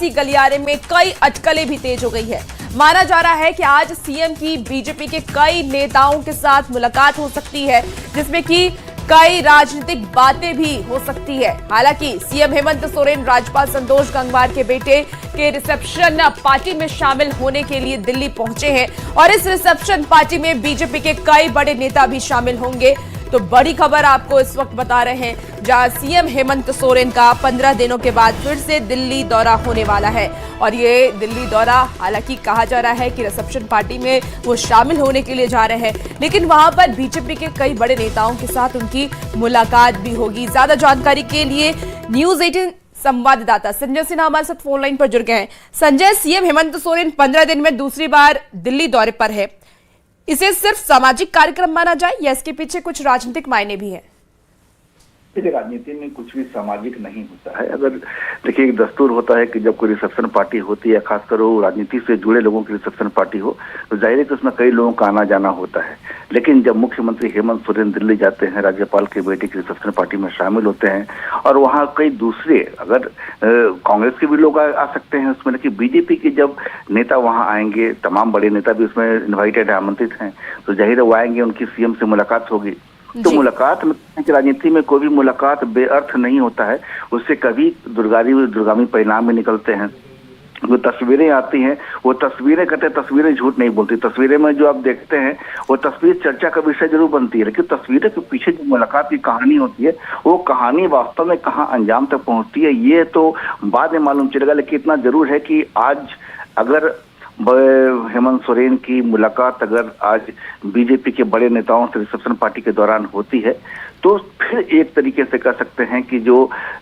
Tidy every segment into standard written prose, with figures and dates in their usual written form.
सियासी गलियारे में कई अटकलें भी तेज हो गई है। माना जा रहा है कि आज सीएम की बीजेपी के कई नेताओं के साथ मुलाकात हो सकती है, जिसमें कि कई राजनीतिक बातें भी हो सकती है। हालांकि सीएम हेमंत सोरेन राज्यपाल संतोष गंगवार के बेटे के रिसेप्शन पार्टी में शामिल होने के लिए दिल्ली पहुंचे हैं और इस रिसेप्शन पार्टी में बीजेपी के कई बड़े नेता भी शामिल होंगे। तो बड़ी खबर आपको इस वक्त बता रहे हैं, जहां सीएम हेमंत सोरेन का 15 दिनों के बाद फिर से दिल्ली दौरा होने वाला है। और ये दिल्ली दौरा, हालांकि कहा जा रहा है कि रिसेप्शन पार्टी में वो शामिल होने के लिए जा रहे हैं, लेकिन वहां पर बीजेपी के कई बड़े नेताओं के साथ उनकी मुलाकात भी होगी। ज्यादा जानकारी के लिए न्यूज 18 संवाददाता संजय सिन्हा हमारे साथ फोन लाइन पर जुड़ गए हैं। संजय, सीएम हेमंत सोरेन 15 दिन में दूसरी बार दिल्ली दौरे पर है, इसे सिर्फ सामाजिक कार्यक्रम माना जाए या इसके पीछे कुछ राजनीतिक मायने भी है? राजनीति में कुछ भी सामाजिक नहीं होता है। अगर देखिए, एक दस्तूर होता है कि जब कोई रिसेप्शन पार्टी होती है, खासकर वो राजनीति से जुड़े लोगों की रिसेप्शन पार्टी हो, तो जाहिर है कि उसमें कई लोगों का आना जाना होता है। लेकिन जब मुख्यमंत्री हेमंत सोरेन दिल्ली जाते हैं, राज्यपाल के बेटे की रिसेप्शन पार्टी में शामिल होते हैं और वहाँ कई दूसरे, अगर कांग्रेस के भी लोग आ सकते हैं उसमें, लेकिन बीजेपी के जब नेता वहाँ आएंगे, तमाम बड़े नेता भी उसमें इन्वाइटेड आमंत्रित हैं, तो जाहिर है वो आएंगे, उनकी सीएम से मुलाकात होगी। तो मुलाकात में, राजनीति में कोई भी मुलाकात बेअर्थ नहीं होता है, उससे कभी दुर्गामी परिणाम भी निकलते हैं। जो तस्वीरें आती हैं, वो तस्वीरें कहते हैं, तस्वीरें झूठ नहीं बोलती। तस्वीरें में जो आप देखते हैं वो तस्वीर चर्चा का विषय जरूर बनती है, लेकिन तस्वीरें के पीछे जो मुलाकात की कहानी होती है, वो कहानी वास्तव में कहाँ अंजाम तक पहुंचती है, ये तो बाद में मालूम चलेगा। लेकिन इतना जरूर है कि आज अगर हेमंत सोरेन की मुलाकात अगर आज बीजेपी के बड़े नेताओं से रिसेप्शन पार्टी के दौरान होती है, तो फिर एक तरीके से कह सकते हैं कि जो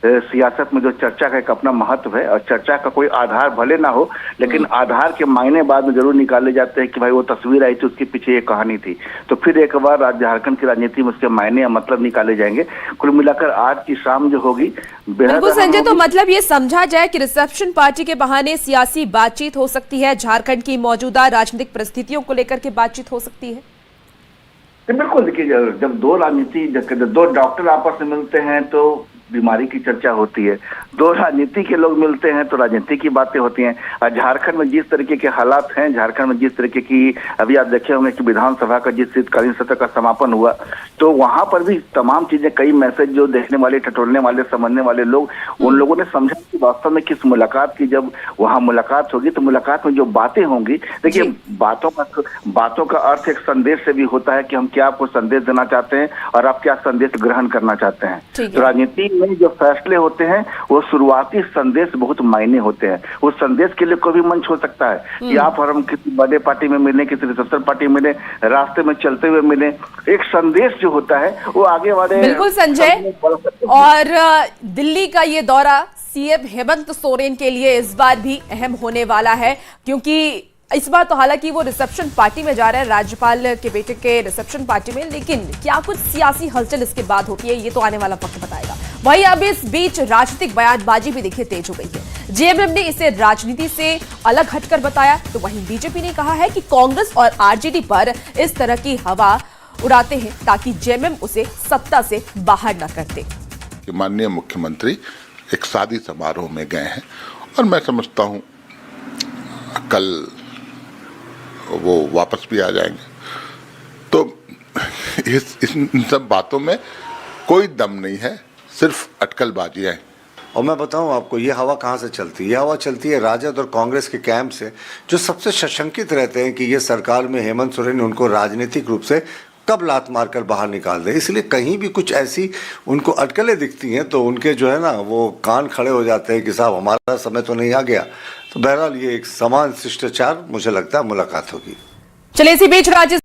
सियासत में जो चर्चा का एक अपना महत्व है, और चर्चा का कोई आधार भले ना हो, लेकिन आधार के मायने बाद में जरूर निकाले जाते हैं कि भाई वो तस्वीर आई थी, उसके पीछे ये कहानी थी। तो फिर एक बार झारखंड की राजनीति में उसके मायने या मतलब निकाले जाएंगे। कुल मिलाकर आज की शाम जो होगी, बिल्कुल संजय, तो मतलब ये समझा जाए कि रिसेप्शन पार्टी के बहाने सियासी बातचीत हो सकती है, झारखंड की मौजूदा राजनीतिक परिस्थितियों को लेकर के बातचीत हो सकती है। बिल्कुल, देखिए, जब दो डॉक्टर आपस में मिलते हैं तो बीमारी की चर्चा होती है, दो राजनीति के लोग मिलते हैं तो राजनीति की बातें होती हैं। और झारखंड में जिस तरीके के हालात हैं, झारखंड में जिस तरीके की, अभी आप देखे होंगे कि विधानसभा का जिस शीतकालीन सत्र का समापन हुआ, तो वहां पर भी तमाम चीजें, कई मैसेज जो देखने वाले, टटोलने वाले, समझने वाले लोग, उन लोगों ने समझा कि वास्तव में किस मुलाकात की, जब वहां मुलाकात होगी तो मुलाकात में जो बातें होंगी, देखिए बातों का अर्थ एक संदेश से भी होता है कि हम क्या आपको संदेश देना चाहते हैं और आप क्या संदेश ग्रहण करना चाहते हैं। तो राजनीति में जो फैसले होते हैं, वो शुरुआती संदेश बहुत मायने होते हैं। उस संदेश के लिए कोई भी मंच हो सकता है कि आप और हम किसी बर्थडे पार्टी में मिले, किसी रिसेप्शन पार्टी में मिले, रास्ते में चलते हुए मिले, एक संदेश जो होता है वो आगे वाले। बिल्कुल संजय, और दिल्ली का ये दौरा सीएम हेमंत सोरेन के लिए इस बार भी अहम होने वाला है, क्योंकि इस बार तो हालांकि वो रिसेप्शन पार्टी में जा रहे हैं, राज्यपाल के बेटे के रिसेप्शन पार्टी में, लेकिन क्या कुछ सियासी हलचल इसके बाद होती है, ये तो आने वाला वक्त बताएगा। वहीं अब इस बीच राजनीतिक बयानबाजी भी देखिए तेज हो गई है। जेएमएम ने इसे राजनीति से अलग हटकर बताया, तो वहीं बीजेपी ने कहा है कि कांग्रेस और आरजेडी पर इस तरह की हवा उड़ाते हैं ताकि जेएमएम उसे सत्ता से बाहर न करते। माननीय मुख्यमंत्री एक शादी समारोह में गए हैं और मैं समझता हूं कल वो वापस भी आ जाएंगे, तो इन सब बातों में कोई दम नहीं है, सिर्फ अटकलबाजी है। और मैं बताऊं आपको, ये हवा कहाँ से चलती है? ये हवा चलती है राजद और कांग्रेस के कैंप से, जो सबसे सशंकित रहते हैं कि ये सरकार में हेमंत सोरेन उनको राजनीतिक रूप से कब लात मारकर बाहर निकाल दे। इसलिए कहीं भी कुछ ऐसी उनको अटकलें दिखती हैं तो उनके जो है ना, वो कान खड़े हो जाते हैं कि साहब हमारा समय तो नहीं आ गया। तो बहरहाल ये एक समान शिष्टाचार मुझे लगता है मुलाकात होगी। चलिए, इसी बीच राज्य